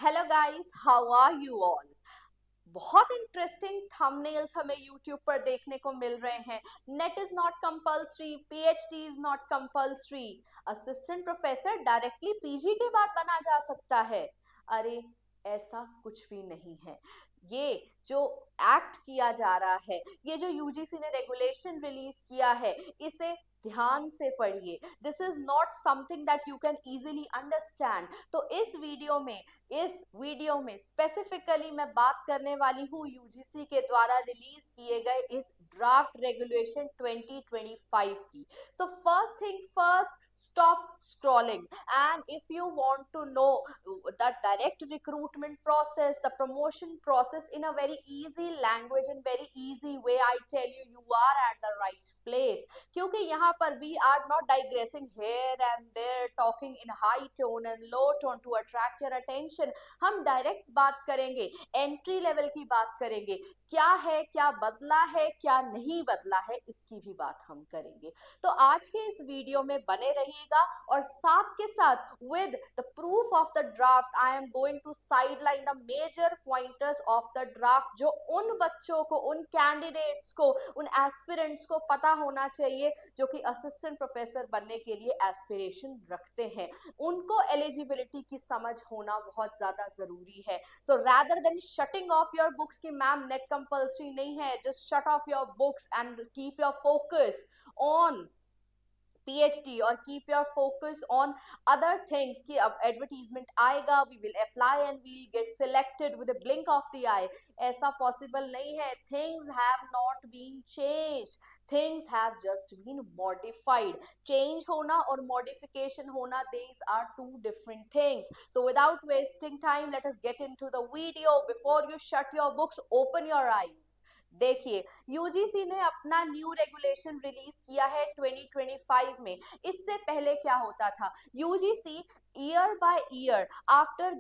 Hello guys, how are you all. बहुत interesting thumbnails हमें YouTube पर देखने को मिल रहे हैं। NET is not compulsory, PhD is not compulsory, assistant professor directly PG के बाद बना जा सकता है। अरे, ऐसा कुछ भी नहीं है। ये जो एक्ट किया जा रहा है, ये जो यूजीसी ने रेगुलेशन रिलीज किया है, इसे ध्यान से पढ़िए। This is not something that you can easily understand. तो इस वीडियो में स्पेसिफिकली मैं बात करने वाली हूँ यूजीसी के द्वारा रिलीज किए गए इस ड्राफ्ट रेगुलेशन 2025 की। So first thing first, stop scrolling, and if you want to know the direct recruitment process, the promotion process in a very easy language and very easy way, I tell you, you are at the right place. क्योंकि यहाँ पर we are not digressing here and there, talking in high tone and low tone to attract your attention. हम direct बात करेंगे, entry level की बात करेंगे, क्या है, क्या बदला है, क्या नहीं बदला है, इसकी भी बात हम करेंगे। तो आज के इस वीडियो में बने रहिएगा और साथ के साथ with the proof of the draft I am going to sideline the major pointers of the draft, जो उन बच्चों को, उन कैंडिडेट्स को, उन एस्पिरेंट्स को पता होना चाहिए जो कि असिस्टेंट प्रोफेसर बनने के लिए एस्पिरेशन रखते हैं। उनको एलिजिबिलिटी की समझ होना बहुत ज्यादा जरूरी है। So rather than shutting off your books कि मैम नेट कंपल्सरी नहीं है, just shut off your books and keep your focus on PhD और keep your focus on other things कि अब advertisement आएगा, we will apply and we'll get selected with a blink of the eye। ऐसा possible नहीं है। Things have not been changed, things have just been modified। Change होना और modification होना, these are two different things। So without wasting time, let us get into the video। Before you shut your books, open your eyes। देखिए, UGC ने अपना new regulation release किया है 2025 में। इससे पहले क्या होता था, UGC year by year after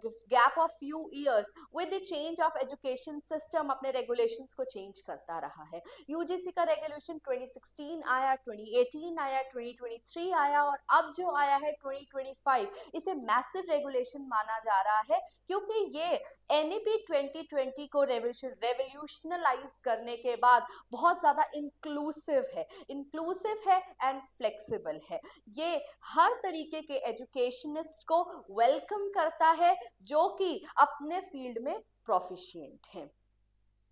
gap of few years with the change of education system अपने रेगुलेशंस को चेंज करता रहा है। यूजीसी का रेगुलेशन 2016 आया, 2018 आया, 2023 आया और अब जो आया है 2025, इसे मैसिव रेगुलेशन माना जा रहा है क्योंकि ये एनईपी 2020 को रेवोल्यूशनलाइज करने के बाद बहुत ज्यादा इंक्लूसिव है एंड फ्लेक्सिबल है। ये हर तरीके के एजुकेशनिस्ट को वेलकम करता है जो कि अपने फील्ड में प्रोफिशिएंट हैं।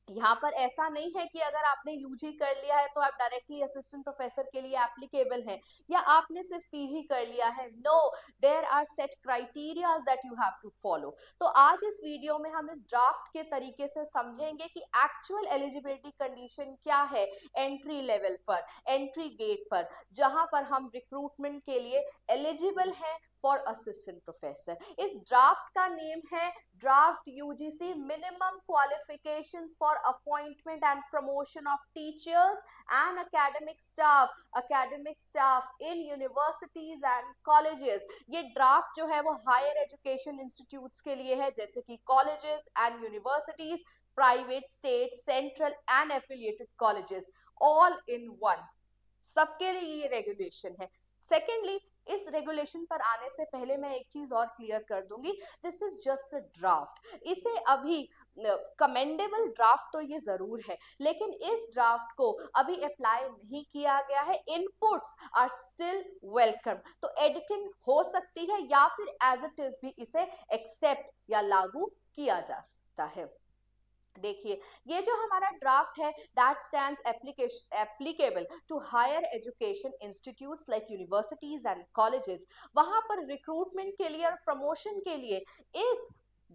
यहाँ पर ऐसा नहीं है कि अगर आपने यूजी कर लिया है तो आप डायरेक्टली असिस्टेंट प्रोफेसर के लिए एप्लीकेबल हैं, या आपने सिर्फ पीजी कर लिया है। No, there are set criterias that you have to follow. तो आज इस वीडियो में हम इस ड्राफ्ट के तरीके से समझेंगे कि एक्चुअल एलिजिबिलिटी कंडीशन क्या है एंट्री लेवल पर, एंट्री गेट पर, जहां पर हम रिक्रूटमेंट के लिए एलिजिबल हैं फॉर असिस्टेंट प्रोफेसर। इस ड्राफ्ट का नेम है draft UGC minimum qualifications for appointment and promotion of teachers and academic staff in universities and colleges. ये ड्राफ्ट जो है वो हायर एजुकेशन इंस्टीट्यूट्स के लिए है, जैसे कि colleges and universities, private, state, central and affiliated colleges, all in one. सबके लिए ये रेगुलेशन है। सेकेंडली, इस रेगुलेशन पर आने से पहले मैं एक चीज और क्लियर कर दूंगी, this is just a draft. इसे अभी कमेंडेबल ड्राफ्ट तो ये जरूर है, लेकिन इस ड्राफ्ट को अभी अप्लाई नहीं किया गया है। Inputs are still welcome. तो एडिटिंग हो सकती है या फिर एज इट इज भी इसे एक्सेप्ट या लागू किया जा सकता है। देखिए, ये जो हमारा ड्राफ्ट है that stands applicable to higher education institutes like universities and colleges. वहां पर रिक्रूटमेंट के लिए और प्रमोशन के लिए इस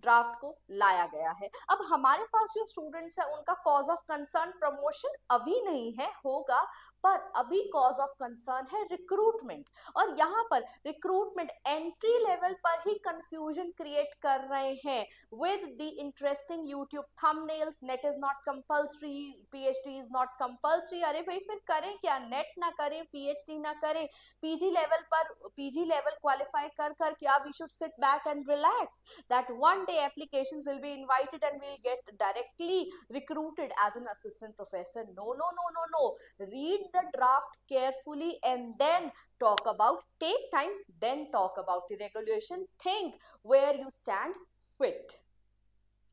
ड्राफ्ट को लाया गया है। अब हमारे पास जो स्टूडेंट्स है उनका कॉज ऑफ कंसर्न प्रमोशन अभी नहीं है, होगा, पर अभी कॉज ऑफ कंसर्न है रिक्रूटमेंट। और यहाँ पर रिक्रूटमेंट एंट्री लेवल पर ही कंफ्यूजन क्रिएट कर रहे हैं with the interesting YouTube thumbnails। Net is not compulsory, PhD is not compulsory. अरे भाई, फिर करें क्या? नेट ना करें, पीएचडी ना करें, पीजी लेवल पर, पीजी लेवल क्वालिफाई कर क्या we should sit back and relax that one day applications will be invited and we'll get directly recruited as an assistant professor? No, no, no, no, no। Read the draft carefully and then talk about, take time, then talk about the regulation, think where you stand fit.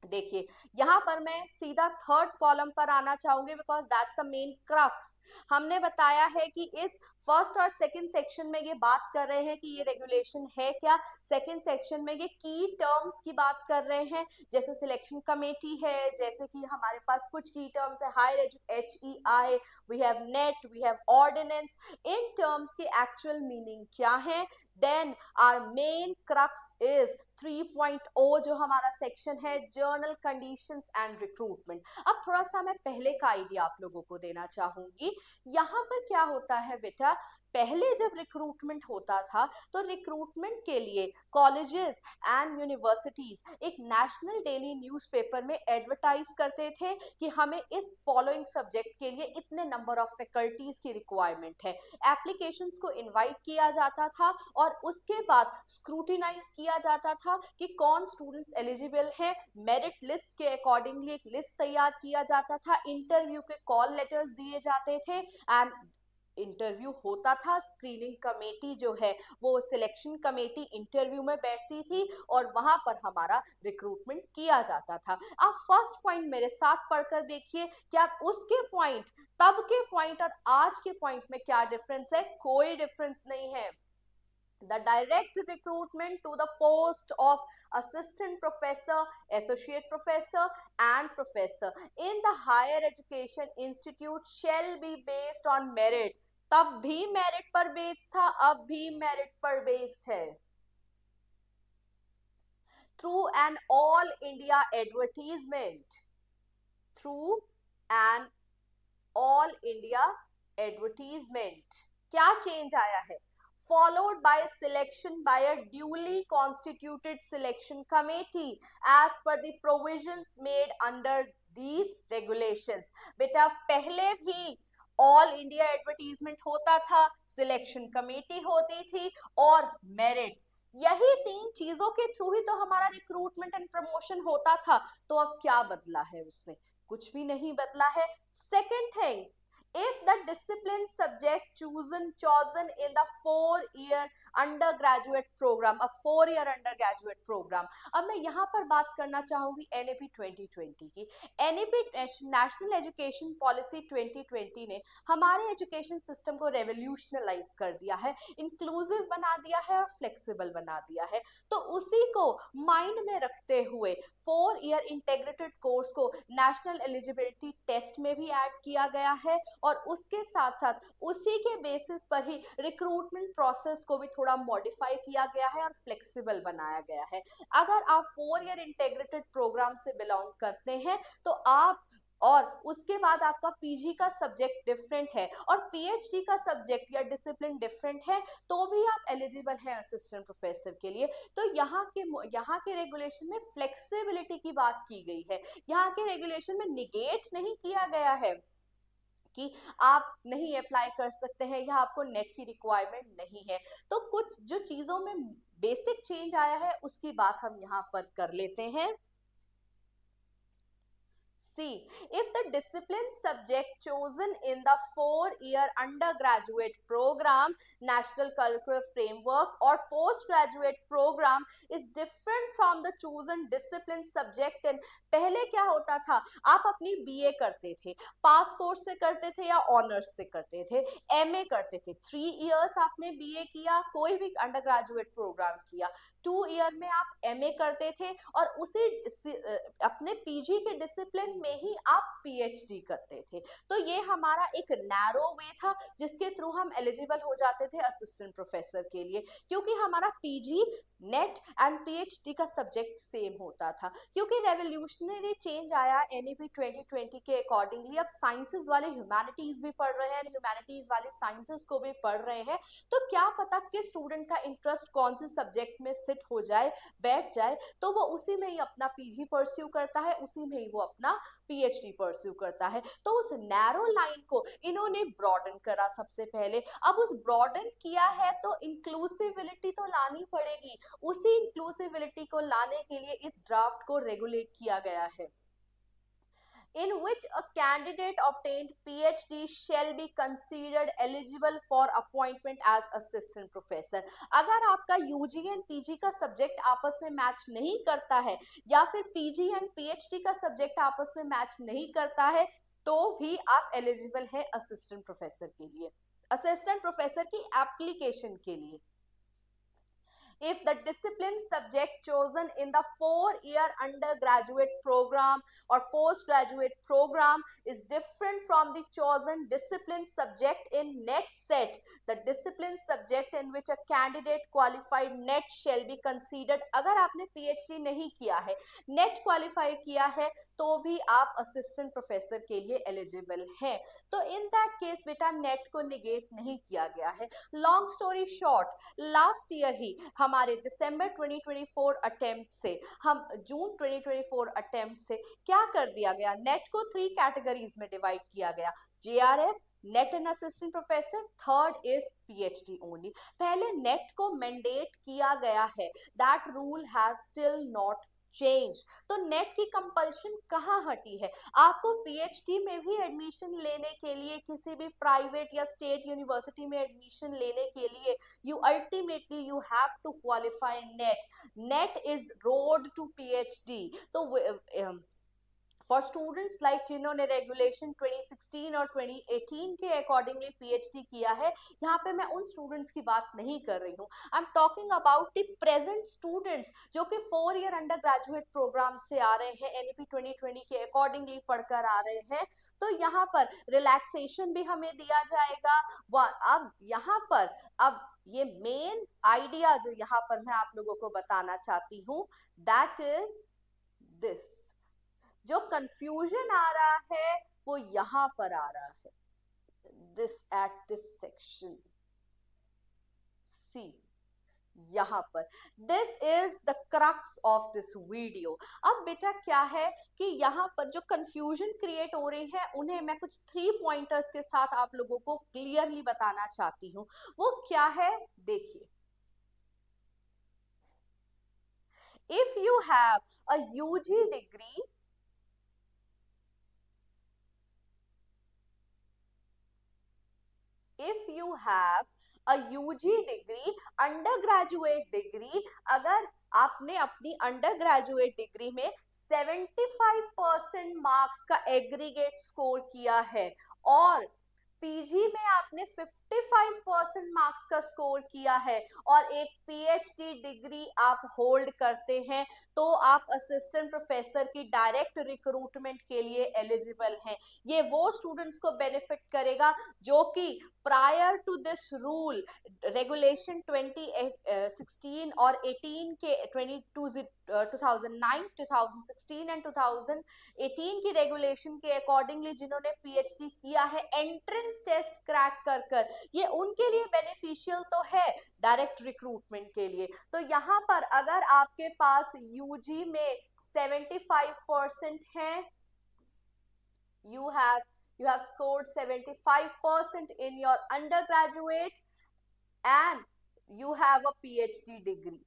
देखिए यहां पर मैं सीधा third column पर आना चाहूंगी because that's the main crux. हमने बताया है कि इस फर्स्ट और सेकंड सेक्शन में ये बात कर रहे हैं कि ये रेगुलेशन है क्या। सेकंड सेक्शन में ये की टर्म्स की बात कर रहे हैं, जैसे सिलेक्शन कमेटी है, जैसे कि हमारे पास कुछ की टर्म्स है higher HEI, we have NET, we have ordinance. इन टर्म्स की एक्चुअल मीनिंग क्या है। Then our main crux is 3.0 जो हमारा सेक्शन है, जर्नल कंडीशंस एंड रिक्रूटमेंट। अब थोड़ा सा मैं पहले का आइडिया आप लोगों को देना चाहूंगी। यहाँ पर क्या होता है बेटा, पहले जब रिक्रूटमेंट होता था तो रिक्रूटमेंट के लिए कॉलेजेस एंड यूनिवर्सिटीज एक नेशनल डेली न्यूज़पेपर में एडवर्टाइज करते थे कि हमें इस फॉलोइंग सब्जेक्ट के लिए इतने नंबर ऑफ फैकल्टीज की रिक्वायरमेंट है। एप्लीकेशंस को इनवाइट किया जाता था और उसके बाद स्क्रूटिनाइज किया जाता था कि कौन स्टूडेंट्स एलिजिबल है। मेरिट लिस्ट के अकॉर्डिंगली एक लिस्ट तैयार किया जाता था, इंटरव्यू के कॉल लेटर्स दिए जाते थे एंड इंटरव्यू होता था। स्क्रीनिंग कमेटी जो है वो सिलेक्शन कमेटी इंटरव्यू में बैठती थी और वहां पर हमारा रिक्रूटमेंट किया जाता था। आप फर्स्ट पॉइंट मेरे साथ पढ़कर देखिए, क्या उसके पॉइंट, तब के पॉइंट और आज के पॉइंट में क्या डिफरेंस है। कोई डिफरेंस नहीं है। The direct recruitment to the post of assistant professor, associate professor and professor in the higher education institute shall be based on merit। तब भी मेरिट पर बेस्ड था, अब भी मेरिट पर बेस्ड है। Through an all India advertisement, through an all India advertisement. क्या change आया है, followed by selection by a duly constituted selection committee as per the provisions made under these regulations। बेटा पहले भी ऑल इंडिया एडवर्टीजमेंट होता था, selection committee होती थी और मेरिट, यही तीन चीजों के थ्रू ही तो हमारा रिक्रूटमेंट एंड प्रमोशन होता था। तो अब क्या बदला है उसमें, कुछ भी नहीं बदला है। Second thing, if the discipline subject chosen in the 4-year undergraduate program, a 4-year undergraduate program। अब मैं यहाँ पर बात करना चाहूंगी NEP 2020 की। NEP नेशनल एजुकेशन पॉलिसी 2020 ने हमारे एजुकेशन सिस्टम को रेवोल्यूशनलाइज कर दिया है, इंक्लूसिव बना दिया है और फ्लेक्सिबल बना दिया है। तो उसी को माइंड में रखते हुए 4-year इंटीग्रेटेड कोर्स को नेशनल एलिजिबिलिटी टेस्ट में भी ऐड किया गया है और उसके साथ साथ उसी के बेसिस पर ही रिक्रूटमेंट प्रोसेस को भी थोड़ा मॉडिफाई किया गया है और फ्लेक्सिबल बनाया गया है। अगर आप 4-year इंटीग्रेटेड प्रोग्राम से बिलोंग करते हैं तो आप, और उसके बाद आपका पीजी का सब्जेक्ट डिफरेंट है और पीएचडी का सब्जेक्ट या डिसिप्लिन डिफरेंट है, तो भी आप एलिजिबल हैं असिस्टेंट प्रोफेसर के लिए। तो यहाँ के रेगुलेशन में फ्लेक्सिबिलिटी की बात की गई है। यहाँ के रेगुलेशन में निगेट नहीं किया गया है कि आप नहीं अप्लाई कर सकते हैं या आपको नेट की रिक्वायरमेंट नहीं है। तो कुछ जो चीजों में बेसिक चेंज आया है उसकी बात हम यहाँ पर कर लेते हैं। C. If the discipline subject chosen in the 4-year undergraduate program, national curricular framework or postgraduate program is different from the chosen discipline subject in, पहले क्या होता था, आप अपनी BA करते थे, पास कोर्स से करते थे या ऑनर्स से करते थे, MA करते थे, 3 years आपने BA किया, कोई भी अंडर ग्रेजुएट प्रोग्राम किया, 2 year में आप MA करते थे और उसी अपने PG के डिसिप्लिन में ही आप पीएचडी करते थे। तो ये हमारा एक नैरो वे था जिसके थ्रू हम एलिजिबल हो जाते थे असिस्टेंट प्रोफेसर के लिए, क्योंकि हमारा पीजी, नेट एंड पीएचडी का सब्जेक्ट सेम होता था। क्योंकि रेवोल्यूशनरी चेंज आया एनईपी 2020 के अकॉर्डिंगली, अब साइंसेस वाले ह्यूमैनिटीज भी पढ़ रहे हैं, ह्यूमैनिटीज वाले साइंसेस को भी पढ़ रहे हैं। तो क्या पता कि स्टूडेंट का इंटरेस्ट कौन से सब्जेक्ट में सिट हो जाए, बैठ जाए, तो वो उसी में ही अपना पीजी परस्यू करता है, उसी में ही वो अपना पीएचडी परस्यू करता है। तो उस नैरो लाइन को इन्होंने ब्रॉडन करा सबसे पहले। अब उस ब्रॉडन किया है तो इंक्लूसिविलिटी तो लानी पड़ेगी, उसी इंक्लूसिविलिटी को लाने के लिए इस ड्राफ्ट को रेगुलेट किया गया है। in which a candidate obtained PhD shall be considered eligible for appointment as assistant professor. अगर आपका UG एंड PG का सब्जेक्ट आपस में मैच नहीं करता है या फिर PG एंड PhD का सब्जेक्ट आपस में मैच नहीं करता है तो भी आप एलिजिबल है असिस्टेंट प्रोफेसर के लिए, असिस्टेंट प्रोफेसर की एप्लीकेशन के लिए। If the discipline subject chosen in the 4-year undergraduate program or postgraduate program is different from the chosen discipline subject in NET set, the discipline subject in which a candidate qualified NET shall be considered। अगर आपने PhD नहीं किया है, NET qualify किया है, तो भी आप असिस्टेंट प्रोफेसर के लिए एलिजिबल हैं। तो इन दैट केस बेटा नेट को निगेट नहीं किया गया है। Long story short, last year ही हमारे दिसंबर 2024 अटेम्प्ट से, हम जून 2024 अटेम्प्ट से क्या कर दिया गया, नेट को 3 कैटेगरीज में डिवाइड किया गया, JRF, net and assistant professor, third is PhD only. पहले नेट को मैंडेट किया गया है, that rule has still not change. तो नेट की कंपल्शन कहाँ हटी है? आपको PhD में भी एडमिशन लेने के लिए, किसी भी प्राइवेट या स्टेट यूनिवर्सिटी में एडमिशन लेने के लिए, you ultimately you have to qualify NET. NET is road to PhD। तो फॉर स्टूडेंट्स लाइक जिन्होंने रेगुलेशन 2016 और 2018 के अकॉर्डिंगली PhD किया है, यहाँ पे मैं उन स्टूडेंट्स की बात नहीं कर रही हूँ। I am talking about the present students जो कि 4-year अंडर ग्रेजुएट प्रोग्राम से आ रहे हैं, NEP 2020 के अकॉर्डिंगली पढ़कर आ रहे हैं। तो यहाँ पर रिलैक्सेशन भी हमें दिया जाएगा। अब यहाँ पर अब ये मेन आइडिया जो यहाँ पर मैं आप लोगों को बताना चाहती हूँ, दैट इज दिस। जो कंफ्यूजन आ रहा है वो यहां पर आ रहा है, this at this section C, यहां पर। This is the crux of this video. अब बेटा क्या है कि यहां पर जो कंफ्यूजन क्रिएट हो रही है उन्हें मैं कुछ 3 पॉइंटर्स के साथ आप लोगों को क्लियरली बताना चाहती हूं। वो क्या है, देखिए। If you have a UG degree, if you have a UG degree, undergraduate degree, अगर आपने अपनी अंडरग्रेजुएट डिग्री में 75% मार्क्स का एग्रीगेट स्कोर किया है और PG में आपने 55% मार्क्स का स्कोर किया है और एक PhD डिग्री आप होल्ड करते हैं, तो आप असिस्टेंट प्रोफेसर की डायरेक्ट रिक्रूटमेंट के लिए एलिजिबल हैं। ये वो स्टूडेंट्स को बेनिफिट करेगा जो कि prior to this rule regulation 2016 और 18 के 2009, 2016 एंड 2018 की रेगुलेशन के अकॉर्डिंगली जिन्होंने PhD किया है एंट्रेंस टेस्ट क्रैक कर, ये उनके लिए बेनिफिशियल तो है डायरेक्ट रिक्रूटमेंट के लिए। तो यहाँ पर अगर आपके पास UG में 75% है, you have scored 75% in your undergraduate and you have a PhD degree,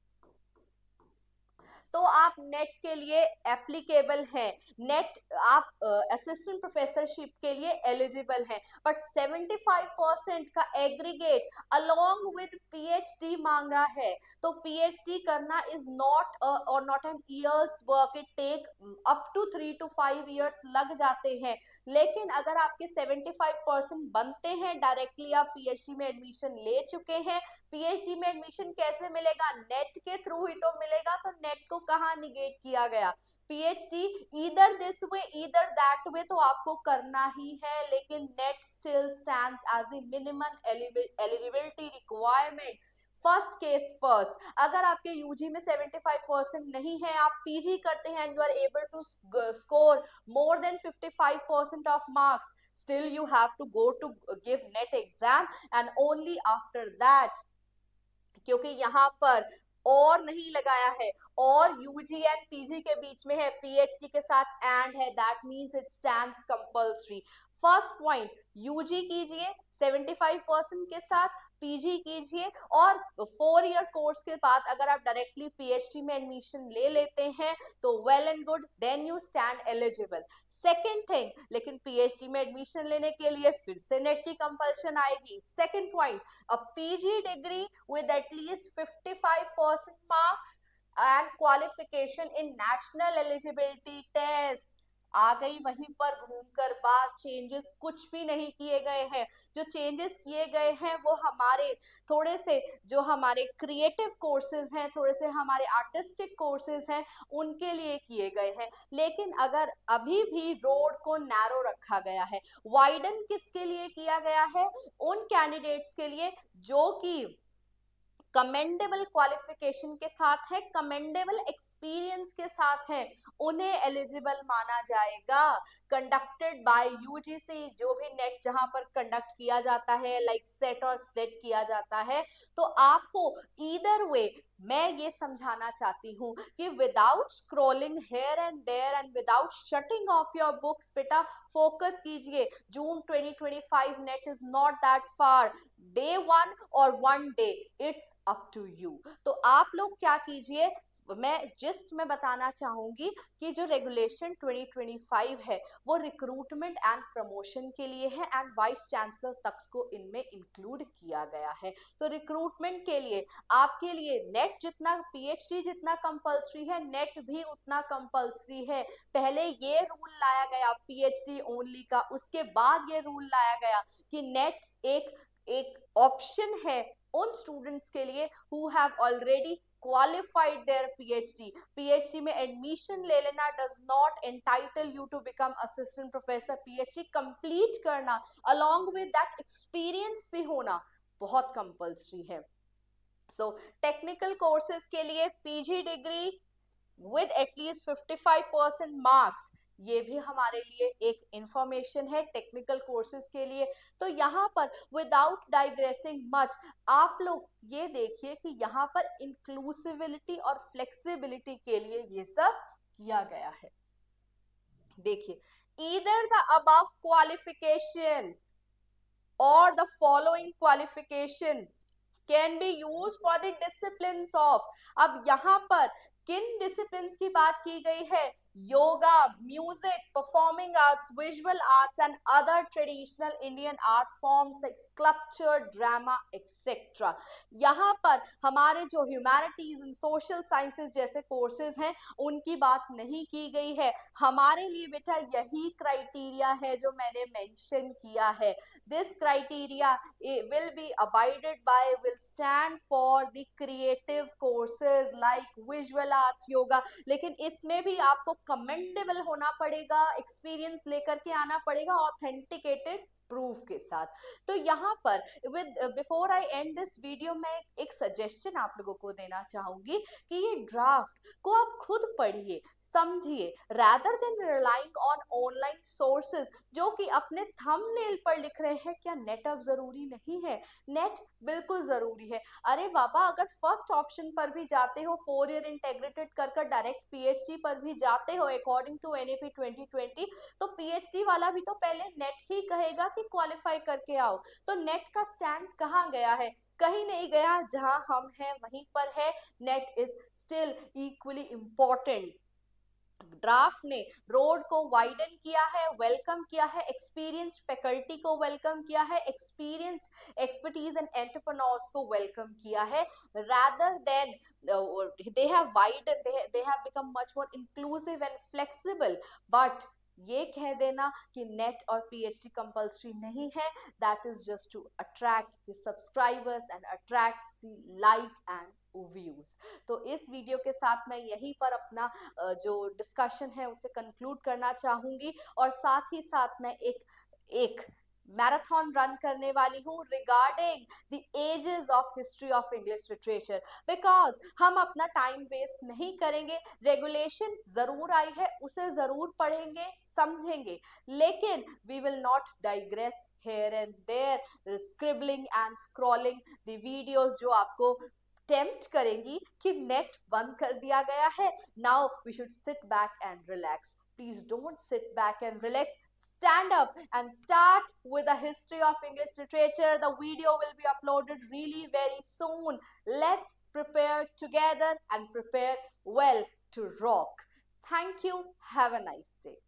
तो आप नेट के लिए एप्लीकेबल हैं, नेट आप असिस्टेंट प्रोफेसरशिप के लिए एलिजिबल हैं। बट 75% का एग्रीगेट अलोंग विद PhD मांगा है, तो PhD करना is not or not an years work, it take up to 3 to 5 years लग जाते हैं। लेकिन अगर आपके 75% बनते हैं, डायरेक्टली आप PhD में एडमिशन ले चुके हैं। PhD में एडमिशन कैसे मिलेगा? नेट के थ्रू ही तो मिलेगा। तो नेट को कहाँ निगेट किया गया? PhD either this way either that way तो आपको करना ही है, लेकिन NET still stands as a minimum eligibility requirement. First case first, अगर आपके UG में 75% नहीं है, आप PG करते हैं and you are able to score more than 55% of marks, still you have to go to give NET exam and only after that, क्योंकि यहाँ पर और नहीं लगाया है, और UG एंड PG के बीच में है, PhD के साथ एंड है, that means it stands compulsory. First point, UG कीजिए 75% के साथ, पीजी कीजिए, और 4 ईयर कोर्स के बाद अगर आप डायरेक्टली पीएचडी में एडमिशन ले लेते हैं तो well and good, then you stand eligible. Second thing, लेकिन पीएचडी में एडमिशन लेने के लिए फिर से नेट की कंपल्शन आएगी। Second point, a PG degree with at least 55% marks and qualification in national eligibility test। आ गई वहीं पर घूमकर बात, चेंजेस कुछ भी नहीं किए गए हैं। जो चेंजेस किए गए हैं वो हमारे थोड़े से जो हमारे क्रिएटिव कोर्सेज हैं, थोड़े से हमारे आर्टिस्टिक कोर्सेज हैं, उनके लिए किए गए हैं। लेकिन अगर अभी भी रोड को नैरो रखा गया है, वाइडन किसके लिए किया गया है? उन कैंडिडेट्स के लिए जो कि कमेंडेबल क्वालिफिकेशन के साथ है, कमेंडेबल एक्सपीरियंस के साथ है, उन्हें एलिजिबल माना जाएगा। कंडक्टेड बाय यूजीसी, जो भी नेट जहां पर कंडक्ट किया जाता है, लाइक सेट और स्लेट किया जाता है, तो आपको ईदर वे, मैं ये समझाना चाहती हूँ कि without scrolling here and there and without shutting off your books, बेटा फोकस कीजिए। June 2025 NET is not that far, day 1 और 1 day, it's up to you. तो आप लोग क्या कीजिए, मैं बताना चाहूंगी कि जो रेगुलेशन 2025 है वो रिक्रूटमेंट एंड प्रमोशन के लिए है, एंड वाइस चांसलर तक को इनमें इंक्लूड किया गया है। तो रिक्रूटमेंट के लिए आपके लिए नेट जितना, पीएचडी जितना कंपलसरी है, नेट भी उतना कंपलसरी है। पहले ये रूल लाया गया पीएचडी ओनली का, उसके बाद ये रूल लाया गया कि नेट एक ऑप्शन है उन स्टूडेंट्स के लिए who have already qualified their PhD. PhD में एडमिशन ले लेना does not entitle you to become assistant professor. PhD complete करना अलोंग विद दैट एक्सपीरियंस भी होना बहुत कंपल्सरी है। सो टेक्निकल कोर्सेज के लिए PG degree with at least 55% marks, ये भी हमारे लिए एक इंफॉर्मेशन है टेक्निकल कोर्सेज के लिए। तो यहाँ पर विदाउट डाइग्रेसिंग मच, आप लोग ये देखिए कि यहाँ पर इंक्लूसिविटी और फ्लेक्सिबिलिटी के लिए ये सब किया गया है। देखिए, ईदर द अबव क्वालिफिकेशन और the following qualification can be use for the disciplines of. अब यहाँ पर किन डिसिप्लिन्स की बात की गई है? Yoga, music, performing arts, visual arts and other traditional Indian art forms like sculpture, drama etcetera. यहाँ पर हमारे जो ह्यूमैनिटीज एंड सोशल साइंसेज जैसे कोर्सेज हैं उनकी बात नहीं की गई है। हमारे लिए बेटा यही क्राइटेरिया है जो मैंने मेंशन किया है। This criteria will be abided by, will stand for the creative courses like visual arts, yoga। लेकिन इसमें भी आपको कमेंडेबल होना पड़ेगा, एक्सपीरियंस लेकर के आना पड़ेगा, ऑथेंटिकेटेड प्रूफ के साथ। तो यहाँ पर with before I and this video, मैं एक सजेशन आप लोगों को देना चाहूंगी कि ये ड्राफ्ट को आप खुद पढ़िए, समझिए, rather than relying on online sources जो कि अपने थंबनेल पर लिख रहे हैं। क्या नेट अब जरूरी नहीं है? नेट बिल्कुल जरूरी है। अरे बाबा, अगर फर्स्ट ऑप्शन पर भी जाते हो, 4 ईयर इंटेग्रेटेड कर डायरेक्ट पीएचडी पर भी जाते हो अकॉर्डिंग टू एनईपी 2020, तो पीएचडी वाला भी तो पहले नेट ही कहेगा कि क्वालिफाई करके आओ। तो नेट का स्टैंड कहाँ गया है? कहीं नहीं गया, जहां हम हैं वहीं पर है। Net is still equally important. Draft ने रोड को वाइडन किया है, वेलकम किया है, एक्सपीरियंस्ड फैकल्टी को वेलकम किया है, एक्सपीरियंस्ड एक्सपर्टीज एंड एंटरप्रेन्योर्स को वेलकम किया है, rather than they have widened, they have become much more inclusive and flexible। but ये कह देना कि नेट और पीएचडी कंपल्सरी नहीं है, that is just to attract the subscribers and attract the like and views. तो इस वीडियो के साथ मैं यहीं पर अपना जो डिस्कशन है उसे कंक्लूड करना चाहूंगी, और साथ ही साथ मैं एक मैराथन रन करने वाली हूँ regarding the ages of history of English literature, because हम अपना टाइम वेस्ट नहीं करेंगे। रेगुलेशन जरूर आई है, उसे जरूर पढ़ेंगे, समझेंगे, लेकिन we will not digress here and there, scribbling and scrolling the videos जो आपको टेम्प्ट करेंगी कि नेट बंद कर दिया गया है। Now we should sit back and relax. Please don't sit back and relax. Stand up and start with the history of English literature. The video will be uploaded really very soon. Let's prepare together and prepare well to rock. Thank you. Have a nice day.